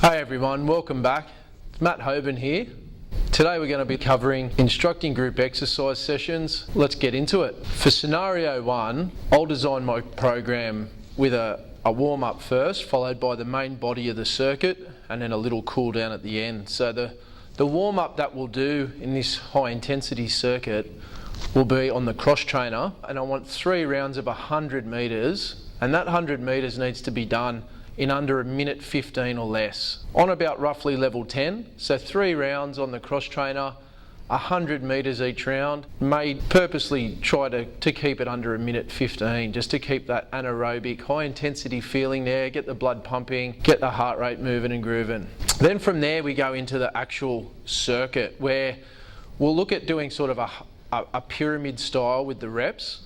Hey everyone, welcome back. It's Matt Hoban here. Today we're going to be covering instructing group exercise sessions. Let's get into it. For scenario 1, I'll design my program with a warm-up first, followed by the main body of the circuit, and then a little cool down at the end. So the warm-up that we'll do in this high-intensity circuit will be on the cross trainer, and I want 3 rounds of 100 metres, and that 100 metres needs to be done in under a minute 15 or less, on about roughly level 10. So 3 rounds on the cross trainer, 100 metres each round. May purposely try to keep it under a minute 15, just to keep that anaerobic, high intensity feeling there, get the blood pumping, get the heart rate moving and grooving. Then from there we go into the actual circuit, where we'll look at doing sort of a pyramid style with the reps.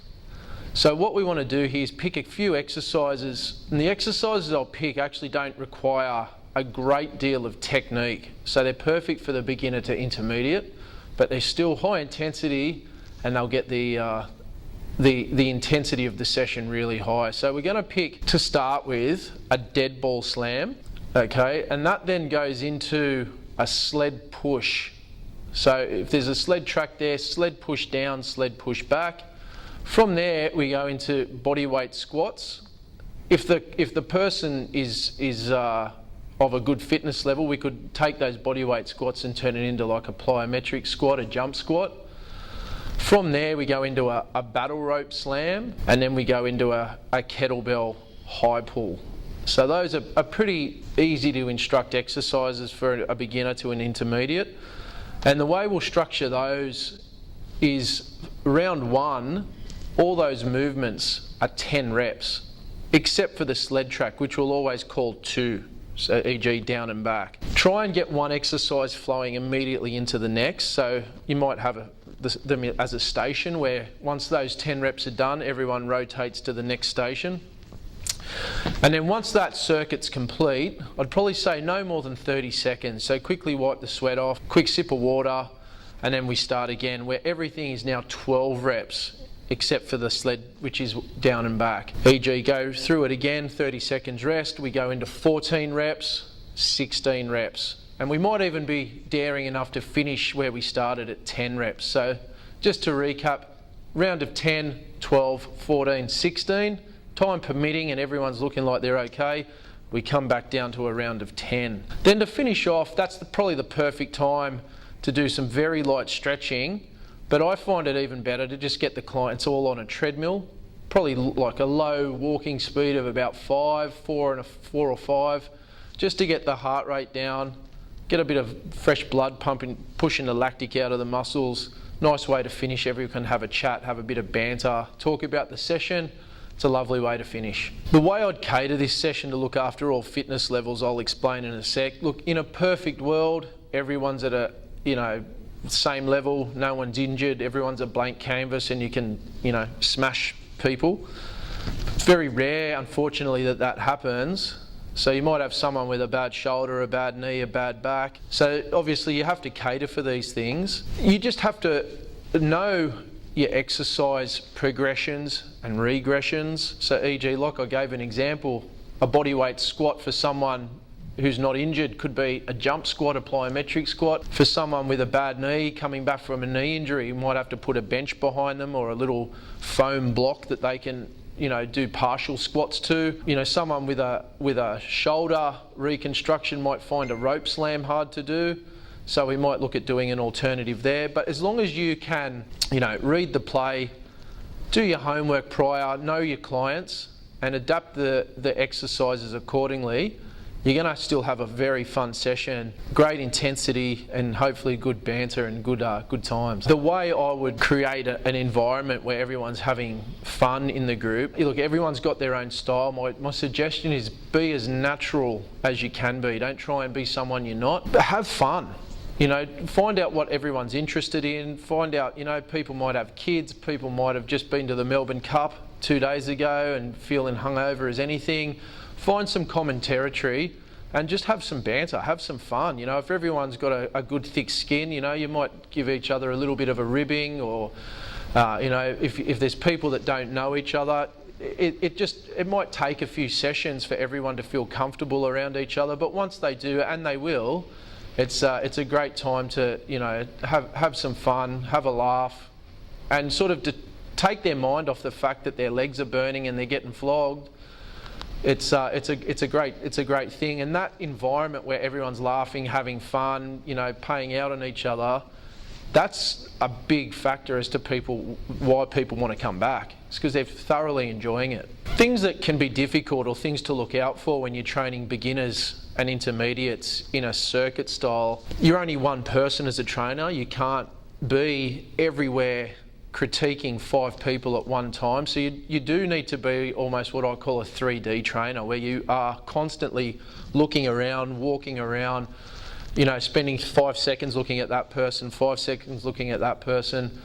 So what we want to do here is pick a few exercises, and the exercises I'll pick actually don't require a great deal of technique. So they're perfect for the beginner to intermediate, but they're still high intensity, and they'll get the intensity of the session really high. So we're going to pick, to start with, a dead ball slam, okay, and that then goes into a sled push. So if there's a sled track there, sled push down, sled push back. From there we go into body weight squats. If the person is of a good fitness level, we could take those body weight squats and turn it into like a plyometric squat, a jump squat. From there we go into a battle rope slam, and then we go into a kettlebell high pull. So those are pretty easy to instruct exercises for a beginner to an intermediate. And the way we'll structure those is round 1, all those movements are 10 reps, except for the sled track, which we'll always call 2, so e.g. down and back. Try and get one exercise flowing immediately into the next, so you might have them as a station where once those 10 reps are done, everyone rotates to the next station. And then once that circuit's complete, I'd probably say no more than 30 seconds, so quickly wipe the sweat off, quick sip of water, and then we start again, where everything is now 12 reps. Except for the sled, which is down and back. E.g. go through it again, 30 seconds rest, we go into 14 reps, 16 reps. And we might even be daring enough to finish where we started at 10 reps. So just to recap, round of 10, 12, 14, 16, time permitting and everyone's looking like they're okay, we come back down to a round of 10. Then to finish off, that's probably the perfect time to do some very light stretching. But I find it even better to just get the clients all on a treadmill, probably like a low walking speed of about 4 or 5, just to get the heart rate down, get a bit of fresh blood pumping, pushing the lactic out of the muscles. Nice way to finish. Everyone can have a chat, have a bit of banter, talk about the session. It's a lovely way to finish. The way I'd cater this session to look after all fitness levels, I'll explain in a sec. Look, in a perfect world, everyone's at a, same level, no one's injured, everyone's a blank canvas, and you can, smash people. It's very rare, unfortunately, that happens. So you might have someone with a bad shoulder, a bad knee, a bad back. So obviously you have to cater for these things. You just have to know your exercise progressions and regressions. So e.g., like I gave an example, a bodyweight squat for someone who's not injured could be a jump squat, a plyometric squat. For someone with a bad knee coming back from a knee injury, you might have to put a bench behind them or a little foam block that they can, do partial squats to. Someone with a shoulder reconstruction might find a rope slam hard to do. So we might look at doing an alternative there. But as long as you can, read the play, do your homework prior, know your clients, and adapt the exercises accordingly, you're going to still have a very fun session, great intensity, and hopefully good banter and good times. The way I would create an environment where everyone's having fun in the group, look, everyone's got their own style. My suggestion is be as natural as you can be. Don't try and be someone you're not, but have fun. Find out what everyone's interested in, find out, people might have kids, people might have just been to the Melbourne Cup 2 days ago and feeling hungover as anything. Find some common territory and just have some banter, have some fun. If everyone's got a good thick skin, you might give each other a little bit of a ribbing, or if there's people that don't know each other, it might take a few sessions for everyone to feel comfortable around each other, but once they do, and they will, it's a great time to, you know, have some fun, have a laugh, and sort of to take their mind off the fact that their legs are burning and they're getting flogged. It's a great thing, and that environment where everyone's laughing, having fun, you know, paying out on each other, that's a big factor as to why people want to come back. It's because they're thoroughly enjoying it. Things that can be difficult, or things to look out for when you're training beginners and intermediates in a circuit style. You're only one person as a trainer. You can't be everywhere critiquing 5 people at one time. So you do need to be almost what I call a 3D trainer, where you are constantly looking around, walking around, you know, spending 5 seconds looking at that person, 5 seconds looking at that person,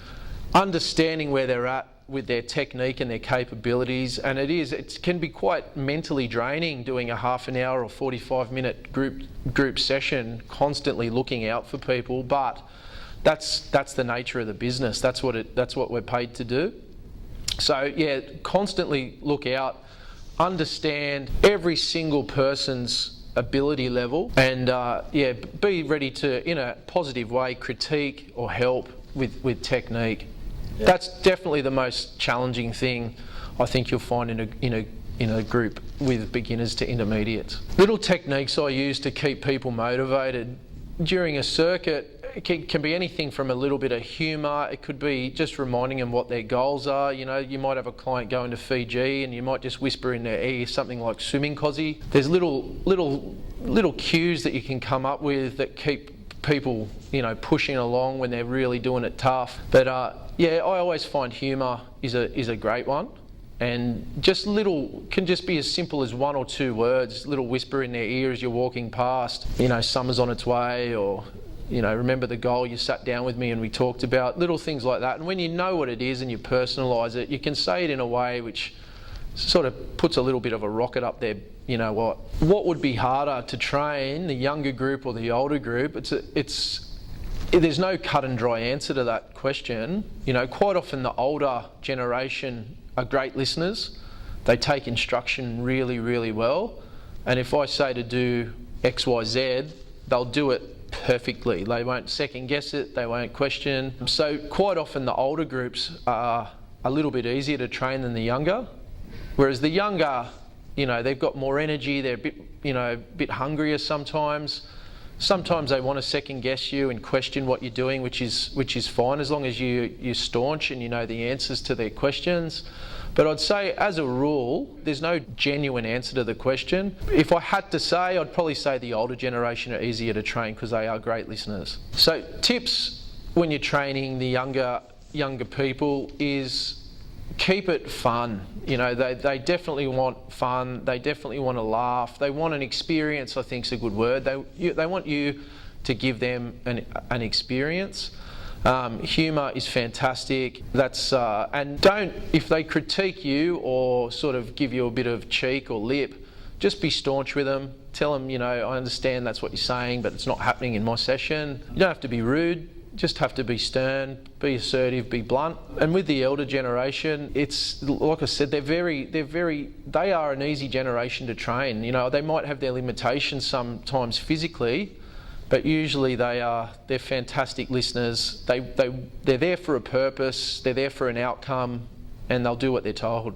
understanding where they're at with their technique and their capabilities. And it can be quite mentally draining doing a half an hour or 45-minute group session, constantly looking out for people, but that's the nature of the business. That's what we're paid to do. So yeah, constantly look out, understand every single person's ability level, and be ready to, in a positive way, critique or help with technique. Yeah. That's definitely the most challenging thing I think you'll find in a group with beginners to intermediates. Little techniques I use to keep people motivated during a circuit. It can be anything from a little bit of humour. It could be just reminding them what their goals are. You know, you might have a client going to Fiji and you might just whisper in their ear something like "swimming cozzy." There's little cues that you can come up with that keep people, you know, pushing along when they're really doing it tough. But I always find humour is a great one. And can just be as simple as 1 or 2 words, little whisper in their ear as you're walking past. You know, summer's on its way, or, you know, remember the goal you sat down with me and we talked about, little things like that. And when you know what it is and you personalise it, you can say it in a way which sort of puts a little bit of a rocket up there. You know what would be harder to train, the younger group or the older group? There's no cut and dry answer to that question. You know, quite often the older generation are great listeners. They take instruction really, really well. And if I say to do X, Y, Z, they'll do it perfectly. They won't second guess it, they won't question. So quite often the older groups are a little bit easier to train than the younger. Whereas the younger, you know, they've got more energy, they're a bit hungrier sometimes. Sometimes they want to second guess you and question what you're doing, which is fine as long as you're staunch and you know the answers to their questions. But I'd say, as a rule, there's no genuine answer to the question. If I had to say, I'd probably say the older generation are easier to train because they are great listeners. So tips when you're training the younger people is keep it fun. You know, they definitely want fun. They definitely want to laugh. They want an experience, I think is a good word. They want you to give them an experience. Humour is fantastic. If they critique you or sort of give you a bit of cheek or lip, just be staunch with them. Tell them, you know, I understand that's what you're saying, but it's not happening in my session. You don't have to be rude. Just have to be stern, be assertive, be blunt. And with the elder generation, it's like I said, they are an easy generation to train. You know, they might have their limitations sometimes physically, but usually they're fantastic listeners. They're there for a purpose, they're there for an outcome, and they'll do what they're told.